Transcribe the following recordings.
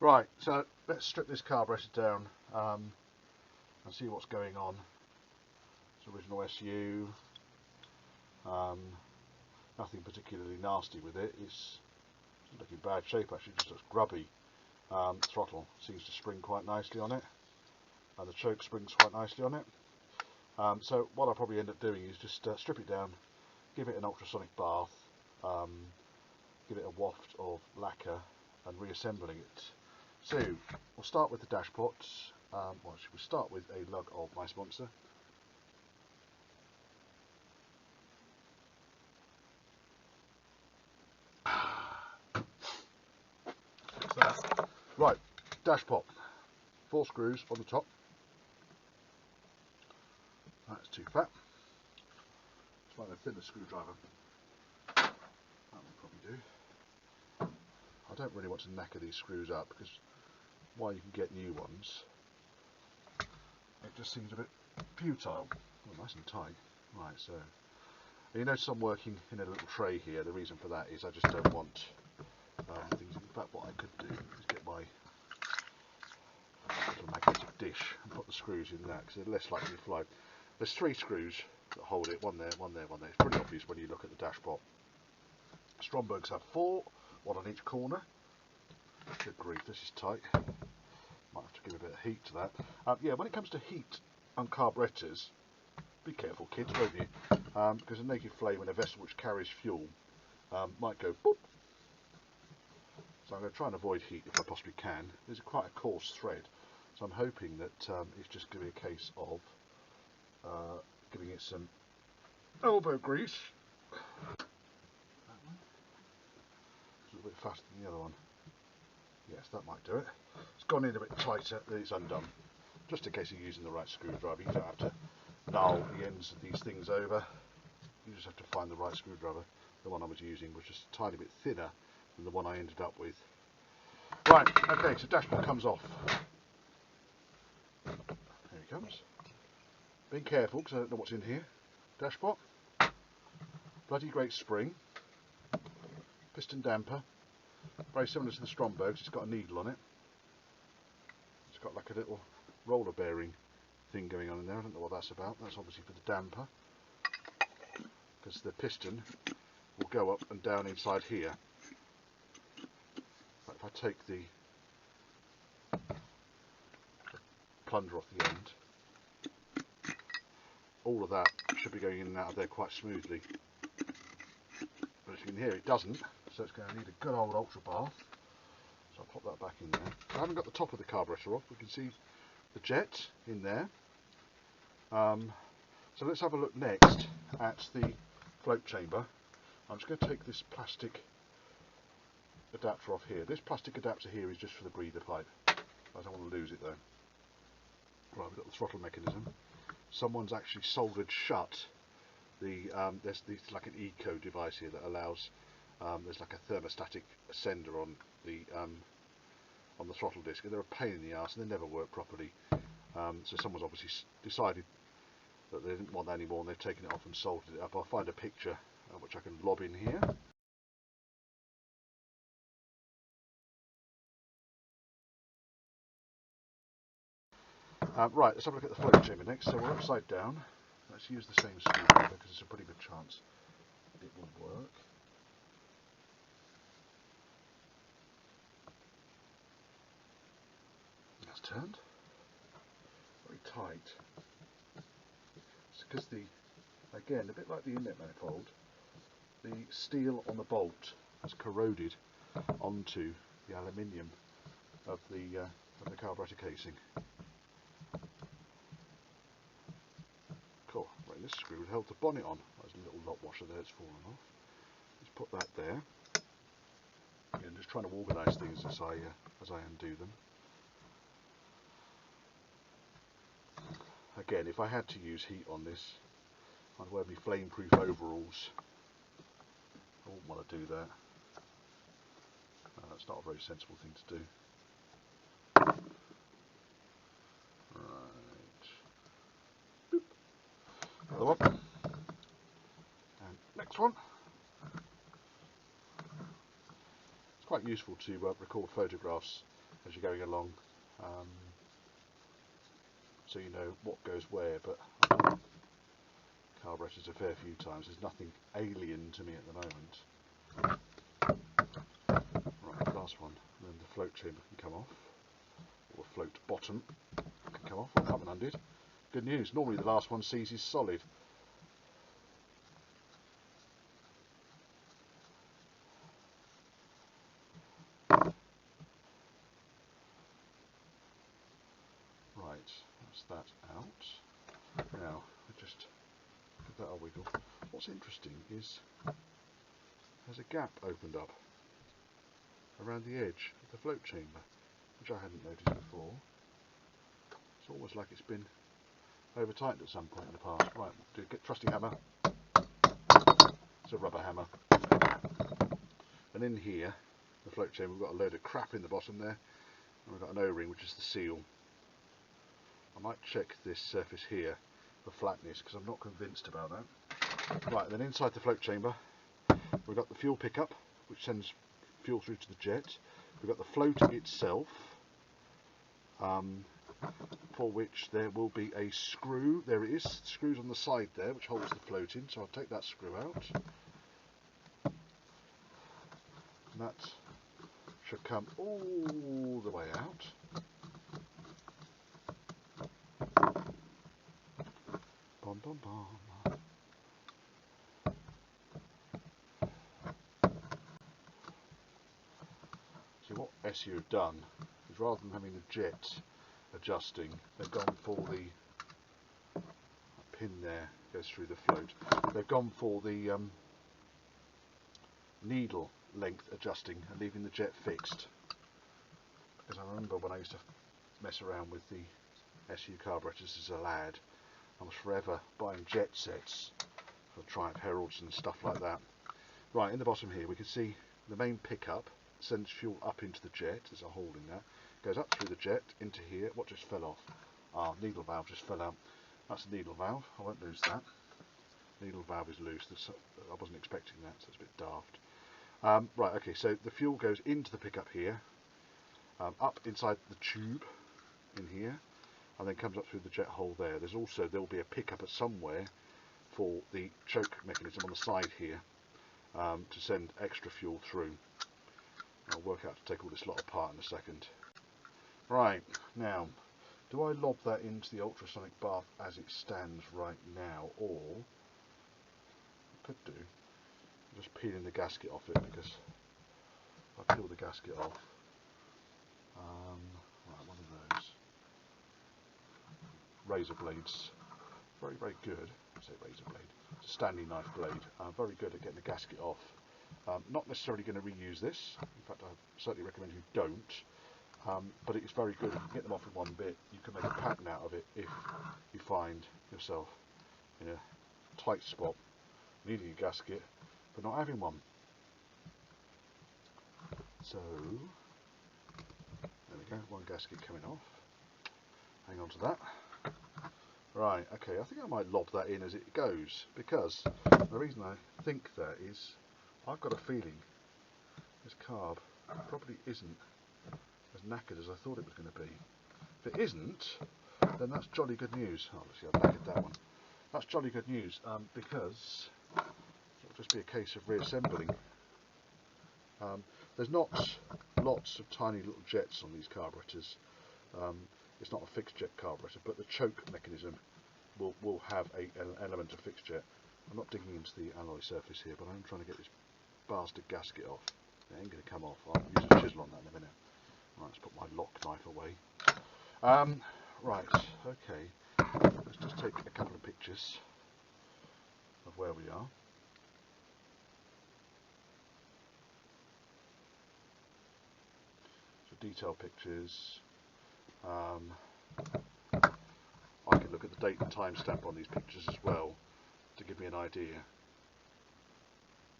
Right, so let's strip this carburetor down and see what's going on. It's original SU, nothing particularly nasty with it. It's looking in bad shape actually, just looks grubby. Throttle seems to spring quite nicely on it, and the choke springs quite nicely on it. So what I'll probably end up doing is just strip it down, give it an ultrasonic bath, give it a waft of lacquer, and reassembling it. So we'll start with the dash pots. Well, should we start with a lug of my sponsor? Right, dash pot, 4 screws on the top. That's too fat. Let's find a thinner screwdriver. That will probably do. I don't really want to knacker these screws up because while you can get new ones, it just seems a bit futile. Oh, nice and tight. Right, so you notice I'm working in a little tray here. The reason for that is I just don't want things. In fact, what I could do is get my little magnetic dish and put the screws in that because they're less likely to fly. There's 3 screws that hold it. One there, one there, one there. It's pretty obvious when you look at the dash pot. Strombergs have 4, one on each corner. Good grief, this is tight. Might have to give a bit of heat to that. Yeah, when it comes to heat on carburetors, be careful kids, won't you? Because a naked flame in a vessel which carries fuel might go boop. So I'm going to try and avoid heat if I possibly can. This is quite a coarse thread, so I'm hoping that it's just going to be a case of giving it some elbow grease. That one. It's a little bit faster than the other one. Yes, that might do it. It's gone in a bit tighter, then it's undone. Just in case you're using the right screwdriver, you don't have to null the ends of these things over. You just have to find the right screwdriver. The one I was using was just a tiny bit thinner than the one I ended up with. Right, okay, so dashboard comes off. Here he comes. Being careful because I don't know what's in here. Dashpot. Bloody great spring. Piston damper. Very similar to the Strombergs, it's got a needle on it. It's got like a little roller bearing thing going on in there. I don't know what that's about. That's obviously for the damper, because the piston will go up and down inside here. But if I take the plunger off the end, all of that should be going in and out of there quite smoothly. But as you can hear, it doesn't, so it's going to need a good old ultra bath. So I'll pop that back in there. I haven't got the top of the carburetor off. We can see the jet in there. So let's have a look next at the float chamber. I'm just going to take this plastic adapter off here. This plastic adapter here is just for the breather pipe. I don't want to lose it though. Right, we've got the throttle mechanism. Someone's actually soldered shut the there's like an eco device here that allows there's like a thermostatic sender on the throttle disc, and they're a pain in the arse and they never work properly. So someone's obviously decided that they didn't want that anymore and they've taken it off and soldered it up. I'll find a picture which I can lob in here. Right, let's have a look at the float chamber next. So we're upside down. Let's use the same screwdriver because there's a pretty good chance it will work. That's turned. Very tight. It's because again, a bit like the inlet manifold, the steel on the bolt has corroded onto the aluminium of the carburetor casing. Cool. Right, this screw held the bonnet on. There's a little lock washer there that's fallen off. Let's put that there. Again, just trying to organise things as I undo them. Again, if I had to use heat on this, I'd wear my flame-proof overalls. I wouldn't want to do that. That's not a very sensible thing to do. Right. Boop. Another one. And next one. It's quite useful to record photographs as you're going along, so you know what goes where. But I've done carburetors a fair few times. There's nothing alien to me at the moment. Right, last one. And then the float chamber can come off, or the float bottom can come off. Oh, that one undid. Good news. Normally the last one seizes solid. Right, that's that out. Now, I just give that a wiggle. What's interesting is there's a gap opened up around the edge of the float chamber, which I hadn't noticed before. It's almost like it's been over tightened at some point in the past. Right, do a trusty hammer. It's a rubber hammer. And in here, the float chamber, we've got a load of crap in the bottom there, and we've got an O-ring, which is the seal. I might check this surface here for flatness, because I'm not convinced about that. Right, then inside the float chamber, we've got the fuel pickup, which sends fuel through to the jet. We've got the float itself, for which there will be a screw. There it is, screws on the side there, which holds the float in, so I'll take that screw out. And that should come all the way out. Bum, bum, bum. So what SU have done is, rather than having the jet adjusting, they've gone for the pin there goes through the float. They've gone for the needle length adjusting and leaving the jet fixed. Because I remember when I used to mess around with the SU carburetors as a lad, I was forever buying jet sets for Triumph Heralds and stuff like that. Right, in the bottom here we can see the main pickup sends fuel up into the jet. There's a hole in there. Goes up through the jet into here. What just fell off? Ah, needle valve just fell out. That's a needle valve. I won't lose that. Needle valve is loose. I wasn't expecting that, so it's a bit daft. Right, okay, so the fuel goes into the pickup here, up inside the tube in here, and then comes up through the jet hole there. There'll be a pickup at somewhere for the choke mechanism on the side here, to send extra fuel through. I'll work out to take all this lot apart in a second. Right, now, do I lob that into the ultrasonic bath as it stands right now, or I could do just peeling the gasket off it, because if I peel the gasket off, right, one of those razor blades, very, very good. I say razor blade, it's a Stanley knife blade, very good at getting the gasket off. Not necessarily going to reuse this. In fact, I certainly recommend you don't. But it's very good. If you can get them off in one bit, you can make a pattern out of it if you find yourself in a tight spot, needing a gasket, but not having one. So, there we go, one gasket coming off. Hang on to that. Right, okay, I think I might lob that in as it goes, because the reason I think that is, I've got a feeling this carb probably isn't as knackered as I thought it was going to be. If it isn't, then that's jolly good news. Oh, let's see, I've knackered that one. That's jolly good news, because it'll just be a case of reassembling. There's not lots of tiny little jets on these carburetors. It's not a fixed jet carburetor, but the choke mechanism will have an element of fixed jet. I'm not digging into the alloy surface here, but I'm trying to get this bastard gasket off. It ain't going to come off. I'll use a chisel on that in a minute. Right, let's put my lock knife away. Right, okay. Let's just take a couple of pictures of where we are. So detailed pictures. I can look at the date and time stamp on these pictures as well to give me an idea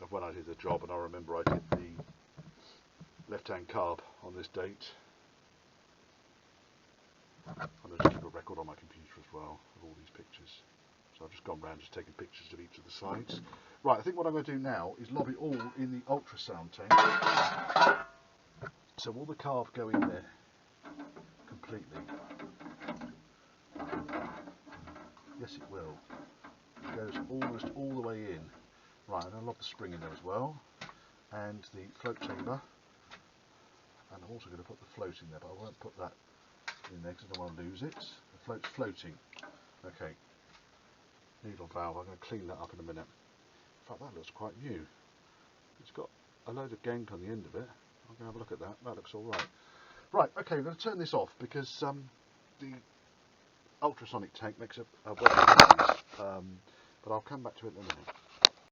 of when I did the job, and I remember I did the left-hand carb on this date. And I just keep a record on my computer as well of all these pictures. So I've just gone round just taking pictures of each of the sides. Right, I think what I'm going to do now is lob it all in the ultrasound tank. So will the carb go in there completely. Yes, it will. It goes almost all the way in. Right, and I'll lob the spring in there as well, and the float chamber. And I'm also going to put the float in there, but I won't put that in there because I don't want to lose it. The float's floating. Okay. Needle valve. I'm going to clean that up in a minute. In fact, that looks quite new. It's got a load of gank on the end of it. I'm going to have a look at that. That looks all right. Right, okay, I'm going to turn this off because the ultrasonic tank makes a weird noise. But I'll come back to it in a minute.